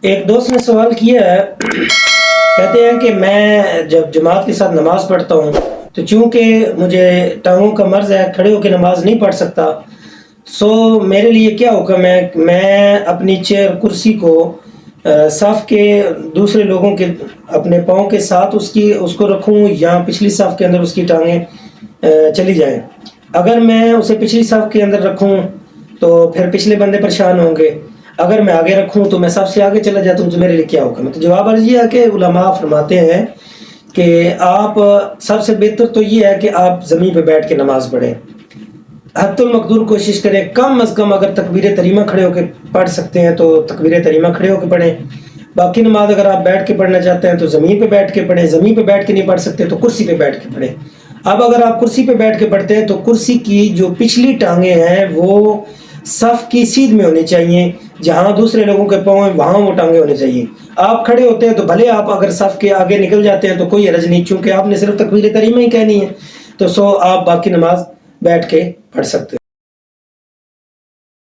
ایک دوست نے سوال کیا ہے، کہتے ہیں کہ میں جب جماعت کے ساتھ نماز پڑھتا ہوں تو چونکہ مجھے ٹانگوں کا مرض ہے، کھڑے ہو کے نماز نہیں پڑھ سکتا، سو میرے لیے کیا حکم ہے؟ میں اپنی چیئر کرسی کو صف کے دوسرے لوگوں کے اپنے پاؤں کے ساتھ اس کو رکھوں یا پچھلی صف کے اندر اس کی ٹانگیں چلی جائیں؟ اگر میں اسے پچھلی صف کے اندر رکھوں تو پھر پچھلے بندے پریشان ہوں گے، اگر میں آگے رکھوں تو میں سب سے آگے چلا جاتا ہوں، تو میرے لیے کیا حکم ہے؟ تو جواب عرض یہ ہے کہ علماء فرماتے ہیں کہ آپ سب سے بہتر تو یہ ہے کہ آپ زمین پہ بیٹھ کے نماز پڑھیں، حتی المقدور کوشش کریں، کم از کم اگر تکبیر تحریمہ کھڑے ہو کے پڑھ سکتے ہیں تو تکبیر تحریمہ کھڑے ہو کے پڑھیں، باقی نماز اگر آپ بیٹھ کے پڑھنا چاہتے ہیں تو زمین پہ بیٹھ کے پڑھیں، زمین پہ بیٹھ کے نہیں پڑھ سکتے تو کرسی پہ بیٹھ کے پڑھیں۔ اب اگر آپ کرسی پہ بیٹھ کے پڑھتے ہیں تو کرسی کی جو پچھلی ٹانگیں ہیں وہ صف کی سیدھ میں ہونی چاہیے، جہاں دوسرے لوگوں کے پاؤں ہیں وہاں وہ ٹانگیں ہونی چاہیے۔ آپ کھڑے ہوتے ہیں تو بھلے آپ اگر صف کے آگے نکل جاتے ہیں تو کوئی حرج نہیں، چونکہ آپ نے صرف تکبیر تحریمہ ہی کہنی ہے، تو آپ باقی نماز بیٹھ کے پڑھ سکتے ہیں۔